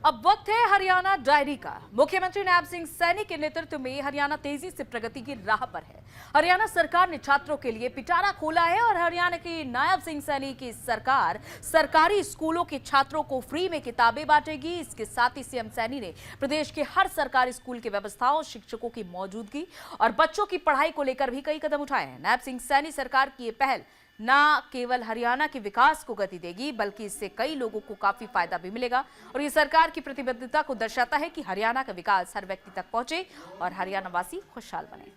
अब वक्त है हरियाणा डायरी का। मुख्यमंत्री नायब सिंह सैनी के नेतृत्व में हरियाणा तेजी से प्रगति की राह पर है। हरियाणा सरकार ने छात्रों के लिए पिटारा खोला है और हरियाणा की नायब सिंह सैनी की सरकार सरकारी स्कूलों के छात्रों को फ्री में किताबें बांटेगी। इसके साथ ही सीएम सैनी ने प्रदेश के हर सरकारी स्कूल की व्यवस्थाओं, शिक्षकों की मौजूदगी और बच्चों की पढ़ाई को लेकर भी कई कदम उठाए हैं। नायब सिंह सैनी सरकार की ये पहल न केवल हरियाणा के विकास को गति देगी, बल्कि इससे कई लोगों को काफी फायदा भी मिलेगा और ये सरकार की प्रतिबद्धता को दर्शाता है कि हरियाणा का विकास हर व्यक्ति तक पहुंचे और हरियाणा वासी खुशहाल बने।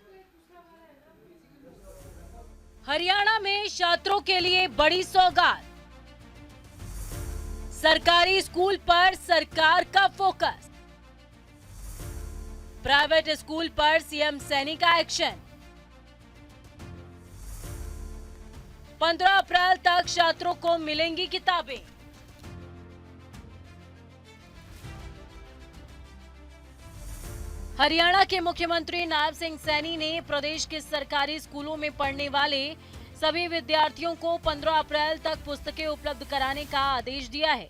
हरियाणा में छात्रों के लिए बड़ी सौगात। सरकारी स्कूल पर सरकार का फोकस। प्राइवेट स्कूल पर सीएम सैनी का एक्शन। 15 अप्रैल तक छात्रों को मिलेंगी किताबें। हरियाणा के मुख्यमंत्री नायब सिंह सैनी ने प्रदेश के सरकारी स्कूलों में पढ़ने वाले सभी विद्यार्थियों को 15 अप्रैल तक पुस्तकें उपलब्ध कराने का आदेश दिया है।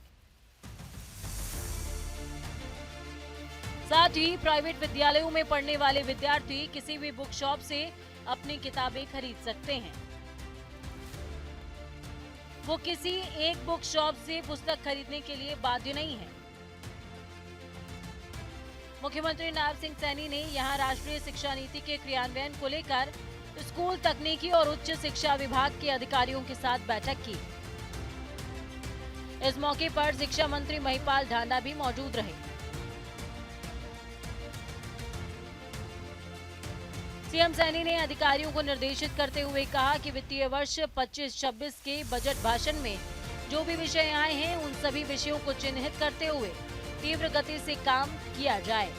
साथ ही प्राइवेट विद्यालयों में पढ़ने वाले विद्यार्थी किसी भी बुक शॉप से अपनी किताबें खरीद सकते हैं। वो किसी एक बुक शॉप से पुस्तक खरीदने के लिए बाध्य नहीं है। मुख्यमंत्री नायब सिंह सैनी ने यहां राष्ट्रीय शिक्षा नीति के क्रियान्वयन को लेकर स्कूल, तकनीकी और उच्च शिक्षा विभाग के अधिकारियों के साथ बैठक की। इस मौके पर शिक्षा मंत्री महिपाल ढांडा भी मौजूद रहे। सीएम सैनी ने अधिकारियों को निर्देशित करते हुए कहा कि वित्तीय वर्ष 25-26 के बजट भाषण में जो भी विषय आए हैं उन सभी विषयों को चिन्हित करते हुए तीव्र गति से काम किया जाए।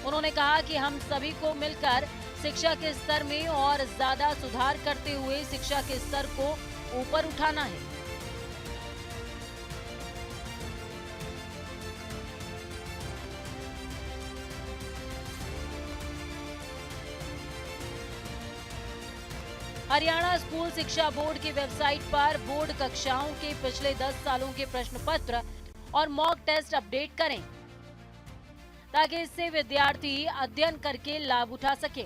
उन्होंने कहा कि हम सभी को मिलकर शिक्षा के स्तर में और ज्यादा सुधार करते हुए शिक्षा के स्तर को ऊपर उठाना है। हरियाणा स्कूल शिक्षा बोर्ड की वेबसाइट पर बोर्ड कक्षाओं के पिछले 10 सालों के प्रश्न पत्र और मॉक टेस्ट अपडेट करें, ताकि इससे विद्यार्थी अध्ययन करके लाभ उठा सके।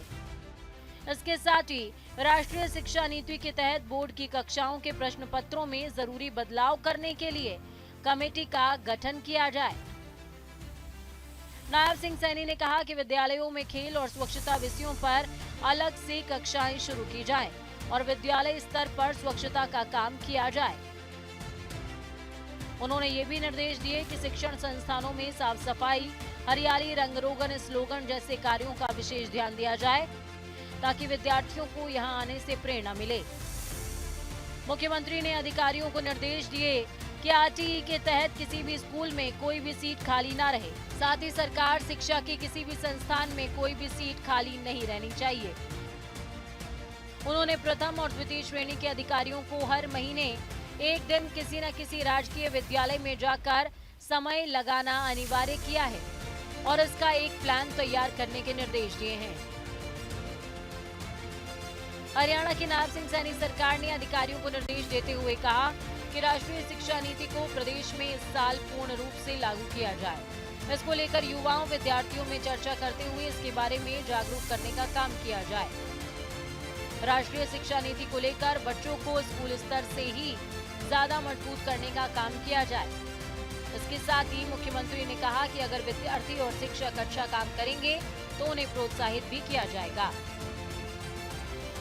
इसके साथ ही राष्ट्रीय शिक्षा नीति के तहत बोर्ड की कक्षाओं के प्रश्न पत्रों में जरूरी बदलाव करने के लिए कमेटी का गठन किया जाए। नायब सिंह सैनी ने कहा कि विद्यालयों में खेल और स्वच्छता विषयों पर अलग से कक्षाएं शुरू की जाएं और विद्यालय स्तर पर स्वच्छता का काम किया जाए। उन्होंने ये भी निर्देश दिए कि शिक्षण संस्थानों में साफ सफाई, हरियाली, रंग रोगन स्लोगन जैसे कार्यों का विशेष ध्यान दिया जाए, ताकि विद्यार्थियों को यहां आने से प्रेरणा मिले। मुख्यमंत्री ने अधिकारियों को निर्देश दिए कि आरटीई के तहत किसी भी स्कूल में कोई भी सीट खाली ना रहे। साथ ही सरकार शिक्षा की किसी भी संस्थान में कोई भी सीट खाली नहीं रहनी चाहिए। उन्होंने प्रथम और द्वितीय श्रेणी के अधिकारियों को हर महीने एक दिन किसी न किसी राजकीय विद्यालय में जाकर समय लगाना अनिवार्य किया है और इसका एक प्लान तैयार करने के निर्देश दिए हैं। हरियाणा की नायब सिंह सैनी सरकार ने अधिकारियों को निर्देश देते हुए कहा कि राष्ट्रीय शिक्षा नीति को प्रदेश में इस साल पूर्ण रूप से लागू किया जाए। इसको लेकर युवाओं, विद्यार्थियों में चर्चा करते हुए इसके बारे में जागरूक करने का काम किया जाए। राष्ट्रीय शिक्षा नीति को लेकर बच्चों को स्कूल स्तर से ही ज्यादा मजबूत करने का काम किया जाए। इसके साथ ही मुख्यमंत्री ने कहा कि अगर विद्यार्थी और शिक्षक अच्छा काम करेंगे तो उन्हें प्रोत्साहित भी किया जाएगा।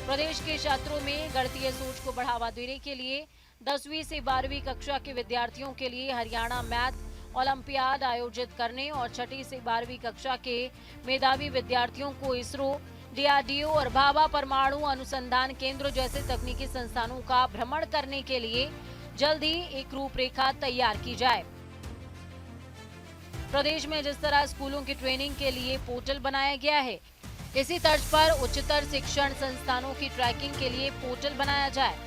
प्रदेश के छात्रों में गणितीय सोच को बढ़ावा देने के लिए 10वीं से 12वीं कक्षा के विद्यार्थियों के लिए हरियाणा मैथ ओलंपियाड आयोजित करने और 6ठी से 12वीं कक्षा के मेधावी विद्यार्थियों को इसरो, डीआरडीओ और भाभा परमाणु अनुसंधान केंद्र जैसे तकनीकी संस्थानों का भ्रमण करने के लिए जल्द ही एक रूपरेखा तैयार की जाए। प्रदेश में जिस तरह स्कूलों की ट्रेनिंग के लिए पोर्टल बनाया गया है, इसी तर्ज पर उच्चतर शिक्षण संस्थानों की ट्रैकिंग के लिए पोर्टल बनाया जाए।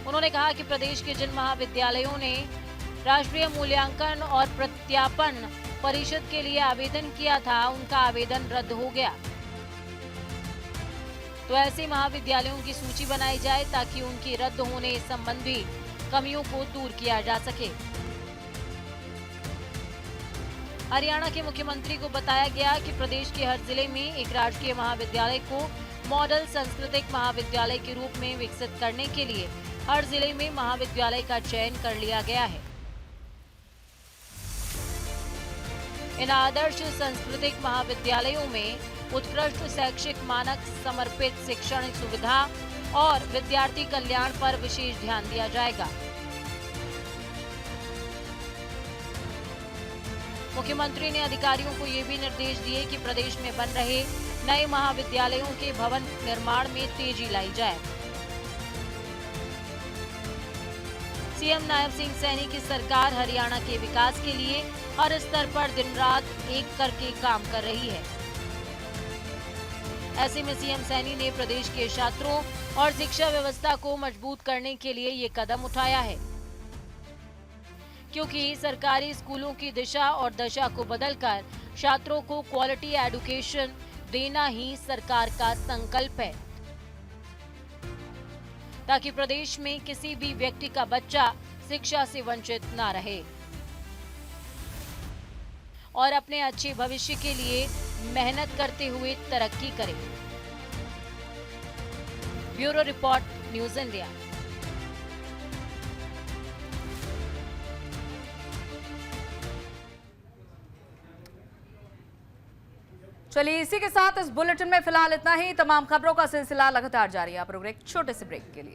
उन्होंने कहा कि प्रदेश के जिन महाविद्यालयों ने राष्ट्रीय मूल्यांकन और प्रत्यापन परिषद के लिए आवेदन किया था, उनका आवेदन रद्द हो गया। तो ऐसे महाविद्यालयों की सूची बनाई जाए ताकि उनकी रद्द होने संबंधी कमियों को दूर किया जा सके। हरियाणा के मुख्यमंत्री को बताया गया कि प्रदेश के हर जिले में एक राजकीय महाविद्यालय को मॉडल सांस्कृतिक महाविद्यालय के रूप में विकसित करने के लिए हर जिले में महाविद्यालय का चयन कर लिया गया है। इन आदर्श सांस्कृतिक महाविद्यालयों में उत्कृष्ट शैक्षिक मानक, समर्पित शिक्षण सुविधा और विद्यार्थी कल्याण पर विशेष ध्यान दिया जाएगा। मुख्यमंत्री ने अधिकारियों को ये भी निर्देश दिए कि प्रदेश में बन रहे नए महाविद्यालयों के भवन निर्माण में तेजी लाई जाए। सीएम नायब सिंह सैनी की सरकार हरियाणा के विकास के लिए हर स्तर पर दिन रात एक करके काम कर रही है। ऐसे में सीएम सैनी ने प्रदेश के छात्रों और शिक्षा व्यवस्था को मजबूत करने के लिए ये कदम उठाया है, क्योंकि सरकारी स्कूलों की दिशा और दशा को बदलकर छात्रों को क्वालिटी एजुकेशन देना ही सरकार का संकल्प है, ताकि प्रदेश में किसी भी व्यक्ति का बच्चा शिक्षा से वंचित ना रहे और अपने अच्छे भविष्य के लिए मेहनत करते हुए तरक्की करे। Bureau report, news India. चलिए, इसी के साथ इस बुलेटिन में फिलहाल इतना ही। तमाम खबरों का सिलसिला लगातार जारी है। आप रुक रहे एक छोटे से ब्रेक के लिए।